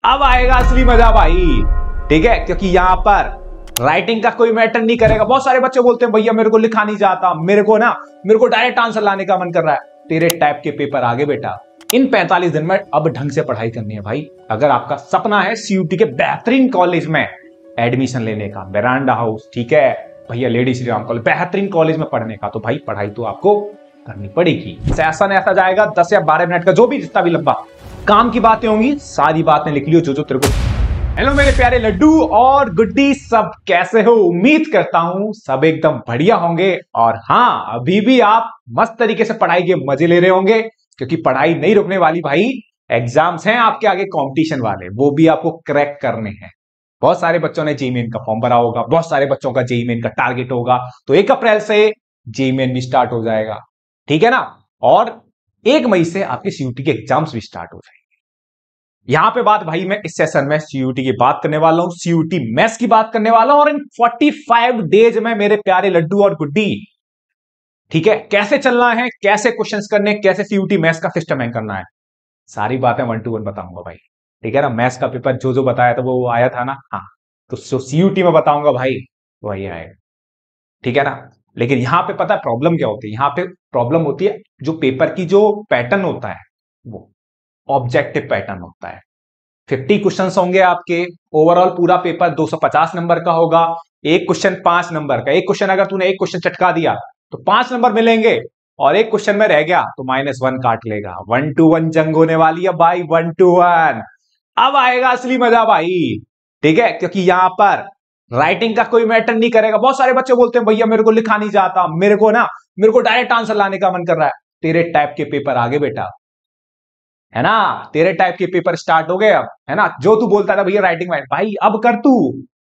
अब आएगा असली मजा भाई। ठीक है, क्योंकि यहां पर राइटिंग का कोई मैटर नहीं करेगा। बहुत सारे बच्चे बोलते हैं भैया मेरे को लिखा नहीं जाता, मेरे को डायरेक्ट आंसर लाने का मन कर रहा है। तेरे टाइप के पेपर आगे बेटा। इन 45 दिन में अब ढंग से पढ़ाई करनी है भाई। अगर आपका सपना है सीयूटी के बेहतरीन कॉलेज में एडमिशन लेने का, मिरांडा हाउस, ठीक है भैया, लेडी श्री राम कॉलेज, बेहतरीन कॉलेज में पढ़ने का, तो भाई पढ़ाई तो आपको करनी पड़ेगी। सेशन ऐसा जाएगा 10 या 12 मिनट का, जो भी जितना भी लंबा। काम की बातें होंगी, सारी बातें लिख लियो जो तेरे को। हेलो मेरे प्यारे लड्डू और गुड्डी, सब कैसे हो? उम्मीद करता हूं सब एकदम बढ़िया होंगे। और हां, अभी भी आप मस्त तरीके से पढ़ाई के मजे ले रहे होंगे, क्योंकि पढ़ाई नहीं रुकने वाली भाई। एग्जाम्स हैं आपके आगे कंपटीशन वाले, वो भी आपको क्रैक करने हैं। बहुत सारे बच्चों ने जेईई मेन का फॉर्म भरा होगा, बहुत सारे बच्चों का जेईई मेन का टारगेट होगा, तो 1 अप्रैल से जेईई मेन भी स्टार्ट हो जाएगा, ठीक है ना। और 1 मई से आपके सीयूटी के एग्जाम्स भी स्टार्ट हो जाएंगे। यहां पे बात भाई, मैं इस सेशन में सीयूटी की बात करने वाला हूं, सीयूटी मैथ्स की बात करने वाला हूं, और इन 45 डेज में मेरे प्यारे लड्डू और गुड्डी, ठीक है, कैसे चलना है, कैसे क्वेश्चंस करने, कैसे सीयूटी मैथ्स का सिस्टम है करना है, सारी बातें 1 to 1 बताऊंगा भाई। ठीक है ना। मैथ्स का पेपर जो बताया था वो आया था ना, हाँ, तो सीयूटी में बताऊंगा भाई, वही आएगा, ठीक है ना। लेकिन यहां पे पता है प्रॉब्लम क्या होती है? यहां पे प्रॉब्लम होती है जो पेपर की जो पैटर्न होता है वो ऑब्जेक्टिव पैटर्न होता है। 50 क्वेश्चंस होंगे आपके, ओवरऑल पूरा पेपर 250 नंबर का होगा। एक क्वेश्चन 5 नंबर का। एक क्वेश्चन अगर तूने एक क्वेश्चन चटका दिया तो 5 नंबर मिलेंगे, और एक क्वेश्चन में रह गया तो -1 काट लेगा। 1 to 1 जंग होने वाली है भाई, 1 to 1। अब आएगा असली मजा भाई। ठीक है, क्योंकि यहां पर राइटिंग का कोई मैटर नहीं करेगा। बहुत सारे बच्चे बोलते हैं भैया मेरे को लिखा नहीं जाता, मेरे को डायरेक्ट आंसर लाने का मन कर रहा है। तेरे टाइप के पेपर आगे बेटा, है ना। तेरे टाइप के पेपर स्टार्ट हो गए अब, है ना। जो तू बोलता था भैया राइटिंग में, भाई अब कर तू।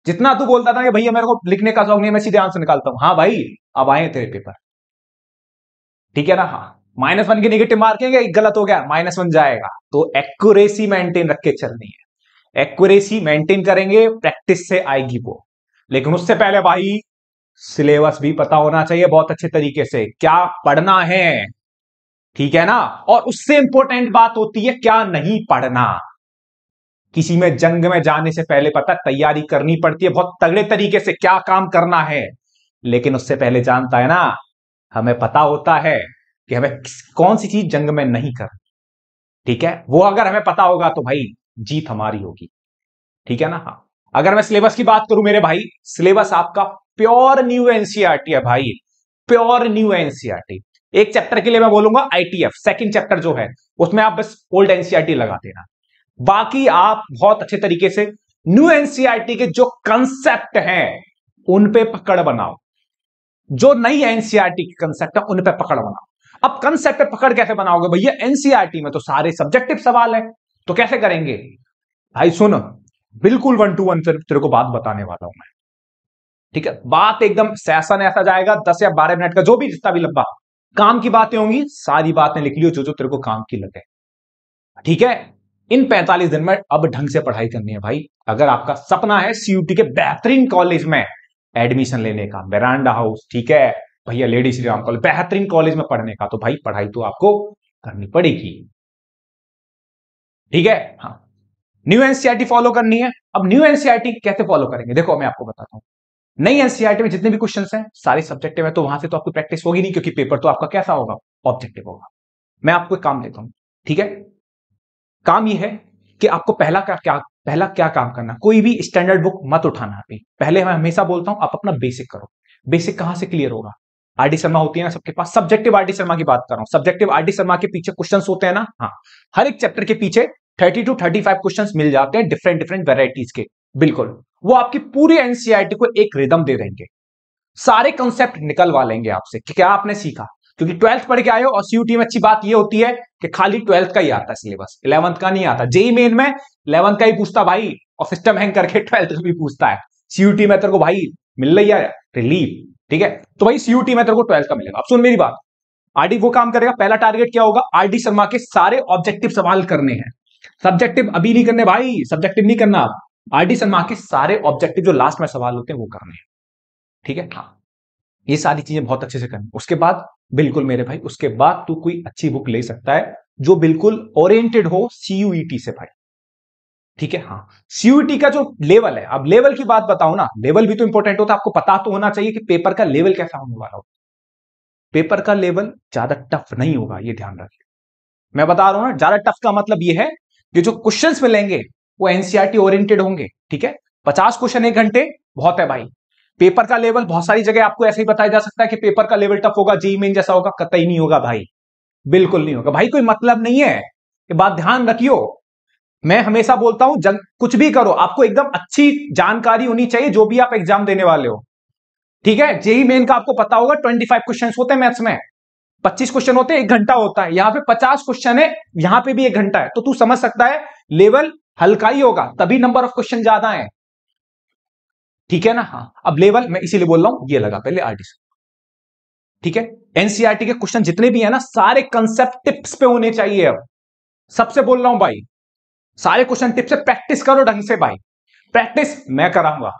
जितना तू बोलता था कि भैया मेरे को लिखने का शौक नहीं, मैं सीधे आंसर निकालता हूं, हाँ भाई अब आए तेरे पेपर, ठीक है ना। हाँ, -1 की नेगेटिव मार्किंग है, गलत हो गया -1 जाएगा। तो एक्यूरेसी मेंटेन रख के चलनी है। एक्यूरेसी मेंटेन करेंगे, प्रैक्टिस से आएगी वो। लेकिन उससे पहले भाई सिलेबस भी पता होना चाहिए बहुत अच्छे तरीके से, क्या पढ़ना है, ठीक है ना। और उससे इंपॉर्टेंट बात होती है क्या नहीं पढ़ना। किसी में जंग में जाने से पहले पता तैयारी करनी पड़ती है बहुत तगड़े तरीके से, क्या काम करना है। लेकिन उससे पहले जानता है ना, हमें पता होता है कि हमें कौन सी चीज जंग में नहीं करनी, ठीक है। वो अगर हमें पता होगा तो भाई जीत हमारी होगी, ठीक है ना। हाँ, अगर मैं सिलेबस की बात करूं मेरे भाई, सिलेबस आपका प्योर न्यू एनसीईआरटी है भाई, प्योर न्यू एनसीईआरटी। एक चैप्टर के लिए मैं बोलूंगा आईटीएफ, सेकंड चैप्टर जो है उसमें आप बस ओल्ड एनसीईआरटी लगा देना। बाकी आप बहुत अच्छे तरीके से न्यू एनसीईआरटी के जो कंसेप्ट हैं उन पे पकड़ बनाओ। जो नई एनसीईआरटी के कंसेप्ट है उन पे पकड़ बनाओ। अब कंसेप्ट पे पकड़ कैसे बनाओगे भैया? एनसीईआरटी में तो सारे सब्जेक्टिव सवाल है, तो कैसे करेंगे भाई? सुन, बिल्कुल 1 to 1 तेरे को बात बताने वाला हूं मैं, ठीक है। बात एकदम सेशन ऐसा जाएगा 10 या 12 मिनट का, जो भी जितना भी लंबा। काम की बातें होंगी, सारी बातें लिख लियो जो तेरे को काम की लगे, ठीक है। इन 45 दिन में अब ढंग से पढ़ाई करनी है भाई। अगर आपका सपना है सीयूटी के बेहतरीन कॉलेज में एडमिशन लेने का, मिरांडा हाउस, ठीक है भैया, लेडी श्री राम कॉलेज, बेहतरीन कॉलेज में पढ़ने का, तो भाई पढ़ाई तो आपको करनी पड़ेगी, ठीक है। हाँ, न्यू एनसीईआरटी फॉलो करनी है। अब न्यू एनसीईआरटी कैसे फॉलो करेंगे, देखो मैं आपको बताता हूं। नई एनसीईआरटी में जितने भी क्वेश्चंस हैं सारे सब्जेक्टिव है, तो वहां से तो आपकी प्रैक्टिस होगी नहीं, क्योंकि पेपर तो आपका कैसा होगा, ऑब्जेक्टिव होगा। मैं आपको एक काम देता हूं, ठीक है। काम यह है कि आपको पहला क्या काम करना, कोई भी स्टैंडर्ड बुक मत उठाना। अभी पहले मैं हमेशा बोलता हूं आप अपना बेसिक करो। बेसिक कहां से क्लियर होगा? आरडी शर्मा होती है ना सबके पास, सब्जेक्टिव आरडी शर्मा की बात कर रहा हूं। सब्जेक्टिव आरडी शर्मा के पीछे क्वेश्चंस होते हैं ना, हाँ, हर एक चैप्टर के पीछे 30 to 35 क्वेश्चंस मिल जाते हैं, डिफरेंट डिफरेंट वेराइटीज के। बिल्कुल, वो आपकी पूरी एनसीईआरटी को एक रिदम दे देंगे। सारे कंसेप्ट निकलवा लेंगे आपसे कि क्या आपने सीखा, क्योंकि 12th पढ़ के आए हो। और सीयूटी में अच्छी बात यह होती है कि खाली 12th का ही आता है सिलेबस, 11th का नहीं आता। जेईई मेन में 11th का ही पूछता भाई, और सिस्टम हैंग करके 12th का भी पूछता है। सीयूटी में तेरे को भाई मिल रही है रिलीफ, ठीक है। तो भाई सीयूटी में तेरे को 12th का मिलेगा। अब सुन मेरी बात, आरडी वो काम करेगा, पहला टारगेट क्या होगा, आरडी शर्मा के सारे ऑब्जेक्टिव सवाल करने हैं। सब्जेक्टिव अभी नहीं करने भाई, सब्जेक्टिव नहीं करना। आरडी शर्मा के सारे ऑब्जेक्टिव जो लास्ट में सवाल होते हैं वो करने हैं, ठीक है। हाँ, ये सारी चीजें बहुत अच्छे से करनी। उसके बाद बिल्कुल मेरे भाई, उसके बाद तू कोई अच्छी बुक ले सकता है जो बिल्कुल ओरिएंटेड हो सीयूईटी से भाई। ठीक है। हाँ, सीयूईटी का जो लेवल है, अब लेवल की बात बताओ ना, लेवल भी तो इंपॉर्टेंट होता है, आपको पता तो होना चाहिए कि पेपर का लेवल कैसा होने वाला हो। पेपर का लेवल ज्यादा टफ नहीं होगा, ये ध्यान रखिए। मैं बता रहा हूं ना, ज्यादा टफ का मतलब ये है कि जो क्वेश्चंस मिलेंगे वो एनसीईआरटी ओरिएंटेड होंगे। ठीक है, 50 क्वेश्चन 1 घंटे बहुत है भाई। पेपर का लेवल बहुत सारी जगह आपको ऐसे ही बताया जा सकता है कि पेपर का लेवल टफ होगा, जेईई मेन जैसा होगा, कतई नहीं होगा भाई, बिल्कुल नहीं होगा भाई, कोई मतलब नहीं है, ये बात ध्यान रखियो। मैं हमेशा बोलता हूं, कुछ भी करो आपको एकदम अच्छी जानकारी होनी चाहिए जो भी आप एग्जाम देने वाले हो। ठीक है, जेईई मेन का आपको पता होगा 25 क्वेश्चन होते हैं मैथ्स में, 25 क्वेश्चन होते हैं, 1 घंटा होता है, यहां पे 50 क्वेश्चन है, यहां पे भी 1 घंटा है, तो तू समझ सकता है लेवल हल्का ही होगा, तभी नंबर ऑफ क्वेश्चन ज्यादा है। ठीक है ना। हाँ, अब लेवल मैं इसीलिए बोल रहा हूं, ये लगा पहले आरटीसी। ठीक है, एनसीईआरटी के क्वेश्चन जितने भी है ना, सारे कंसेप्ट टिप्स पे होने चाहिए। अब सबसे बोल रहा हूं भाई, सारे क्वेश्चन टिप्स से प्रैक्टिस करो ढंग से भाई। प्रैक्टिस मैं कराऊंगा,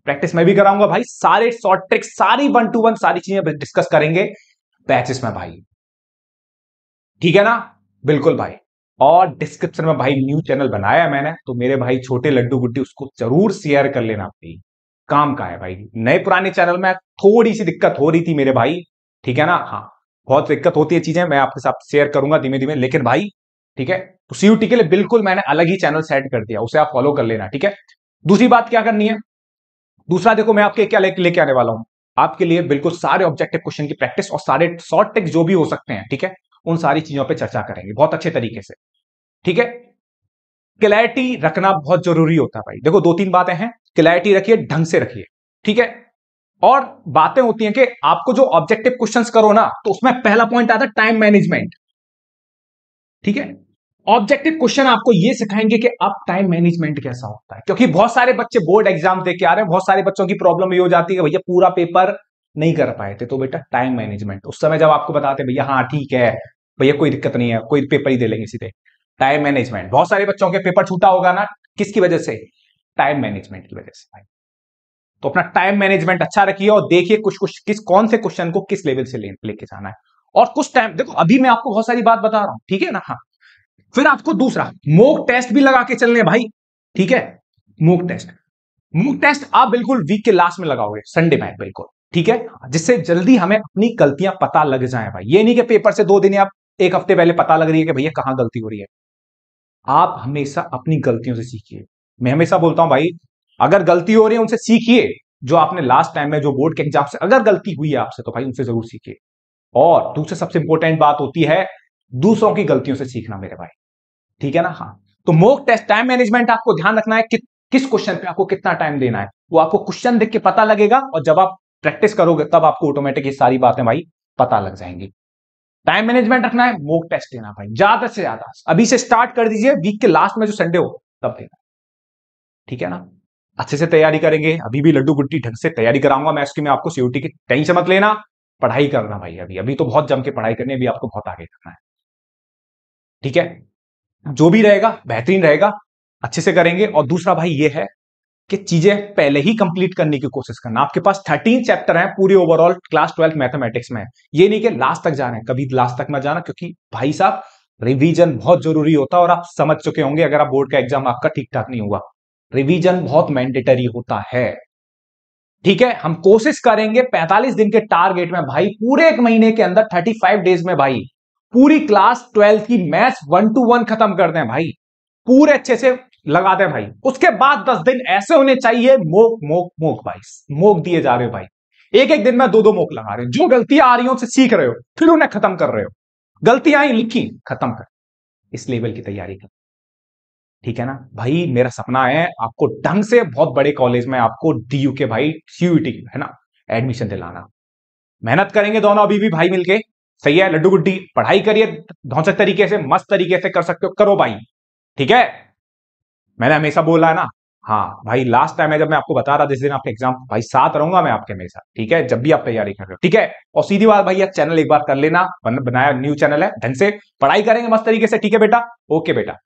प्रैक्टिस मैं भी कराऊंगा भाई, सारे शॉर्ट ट्रिक्स, सारी 1 to 1 सारी चीजें डिस्कस करेंगे बैचेस में भाई। ठीक है ना, बिल्कुल भाई। और डिस्क्रिप्शन में भाई न्यू चैनल बनाया है मैंने, तो मेरे भाई छोटे लड्डू गुड्डी उसको जरूर शेयर कर लेना भाई, काम का है भाई। नए पुराने चैनल में थोड़ी सी दिक्कत हो रही थी मेरे भाई, ठीक है ना। हाँ, बहुत दिक्कत होती है, चीजें मैं आपके साथ शेयर करूंगा धीमे धीमे, लेकिन भाई ठीक है, तो सीयूटी के लिए बिल्कुल मैंने अलग ही चैनल सेट कर दिया, उसे आप फॉलो कर लेना। ठीक है, दूसरी बात क्या करनी है, दूसरा देखो मैं आपके क्या लेके आने वाला हूं, आपके लिए बिल्कुल सारे ऑब्जेक्टिव क्वेश्चन की प्रैक्टिस और सारे शॉर्ट ट्रिक्स जो भी हो सकते हैं, ठीक है, उन सारी चीजों पे चर्चा करेंगे बहुत अच्छे तरीके से। ठीक है, क्लैरिटी रखना बहुत जरूरी होता है भाई। देखो 2-3 बातें हैं, क्लैरिटी रखिए, ढंग से रखिए। ठीक है, और बातें होती हैं कि आपको जो ऑब्जेक्टिव क्वेश्चंस करो ना, तो उसमें पहला पॉइंट आता है टाइम मैनेजमेंट। ठीक है, ऑब्जेक्टिव क्वेश्चन आपको ये सिखाएंगे कि आप टाइम मैनेजमेंट कैसा होता है, क्योंकि बहुत सारे बच्चे बोर्ड एग्जाम दे के आ रहे हैं, बहुत सारे बच्चों की प्रॉब्लम ये हो जाती है भैया पूरा पेपर नहीं कर पाए थे, तो बेटा टाइम मैनेजमेंट उस समय जब आपको बताते भैया हाँ ठीक है भैया कोई दिक्कत नहीं है, कोई पेपर ही दे लेंगे सीधे। टाइम मैनेजमेंट, बहुत सारे बच्चों के पेपर छूटा होगा ना, किसकी वजह से, टाइम मैनेजमेंट की वजह से भाई। तो अपना टाइम मैनेजमेंट अच्छा रखिए और देखिए कुछ कुछ किस कौन से क्वेश्चन को किस लेवल से लेके जाना है। और कुछ टाइम देखो, अभी मैं आपको बहुत सारी बात बता रहा हूं, ठीक है ना। हाँ, फिर आपको दूसरा मॉक टेस्ट भी लगा के चलने भाई। ठीक है, मॉक टेस्ट, मॉक टेस्ट आप बिल्कुल वीक के लास्ट में लगाओगे, संडे में बिल्कुल। ठीक है, जिससे जल्दी हमें अपनी गलतियां पता लग जाए भाई। ये नहीं कि पेपर से 2 दिन या 1 हफ्ते पहले पता लग रही है कि भैया कहां गलती हो रही है। आप हमेशा अपनी गलतियों से सीखिए। मैं हमेशा बोलता हूं भाई, अगर गलती हो रही है उनसे सीखिए, जो आपने लास्ट टाइम में जो बोर्ड के एग्जाम से अगर गलती हुई है आपसे, तो भाई उनसे जरूर सीखिए। और दूसरी सबसे इंपॉर्टेंट बात होती है दूसरों की गलतियों से सीखना मेरे भाई। ठीक है ना। हाँ, तो मॉक टेस्ट टाइम मैनेजमेंट आपको ध्यान रखना है कि किस क्वेश्चन पे आपको कितना टाइम देना है, वो आपको क्वेश्चन देख के पता लगेगा, और जब आप प्रैक्टिस करोगे तब आपको ऑटोमेटिक ये सारी बातें भाई पता लग जाएंगी। टाइम मैनेजमेंट रखना है, मॉक टेस्ट देना भाई ज्यादा से ज्यादा, अभी से स्टार्ट कर दीजिए, वीक के लास्ट में जो संडे हो तब देना। ठीक है ना, अच्छे से तैयारी करेंगे, अभी भी लड्डू गुड्डी ढंग से तैयारी कराऊंगा मैं इसकी, मैं आपको सीयूटी की टेंशन मत लेना, पढ़ाई करना भाई, अभी अभी तो बहुत जम के पढ़ाई करनी है, अभी आपको बहुत आगे करना है। ठीक है, जो भी रहेगा बेहतरीन रहेगा, अच्छे से करेंगे। और दूसरा भाई ये है कि चीजें पहले ही कंप्लीट करने की कोशिश करना। आपके पास 13 चैप्टर हैं पूरी ओवरऑल क्लास 12 मैथमेटिक्स में, ये नहीं कि लास्ट तक जाना है, कभी लास्ट तक मत जाना, क्योंकि भाई साहब रिवीजन बहुत जरूरी होता है, और आप समझ चुके होंगे अगर आप बोर्ड का एग्जाम आपका ठीक ठाक नहीं हुआ, रिवीजन बहुत मैंडेटरी होता है। ठीक है, हम कोशिश करेंगे 45 दिन के टारगेट में भाई, पूरे 1 महीने के अंदर 35 डेज में भाई पूरी क्लास 12 की मैथ्स 1 to 1 खत्म कर दें भाई, पूरे अच्छे से लगा दें भाई। उसके बाद 10 दिन ऐसे होने चाहिए मोक मोक मोक भाई, मोक दिए जा रहे हो भाई, एक एक दिन में 2-2 मोक लगा रहे हो, जो गलतियां आ रही हो उनसे सीख रहे हो, फिर उन्हें खत्म कर रहे हो, गलतियां ही लिखी खत्म कर, इस लेवल की तैयारी कर। ठीक है ना भाई, मेरा सपना है आपको ढंग से बहुत बड़े कॉलेज में आपको डीयू के भाई सीयूईटी है ना एडमिशन दिलाना। मेहनत करेंगे दोनों अभी भी भाई मिलके, सही है लड्डू गुड्डी, पढ़ाई करिए ढौंचक तरीके से, मस्त तरीके से कर सकते हो, करो भाई। ठीक है, मैंने हमेशा बोला है ना। हाँ भाई, लास्ट टाइम है जब मैं आपको बता रहा जिस दिन आपके एग्जाम, भाई साथ रहूंगा मैं आपके हमेशा। ठीक है, जब भी आप तैयारी कर रहे हो। ठीक है, और सीधी बात भाई, चैनल एक बार कर लेना, बनाया न्यू चैनल है, ढंग से पढ़ाई करेंगे मस्त तरीके से। ठीक है बेटा, ओके बेटा।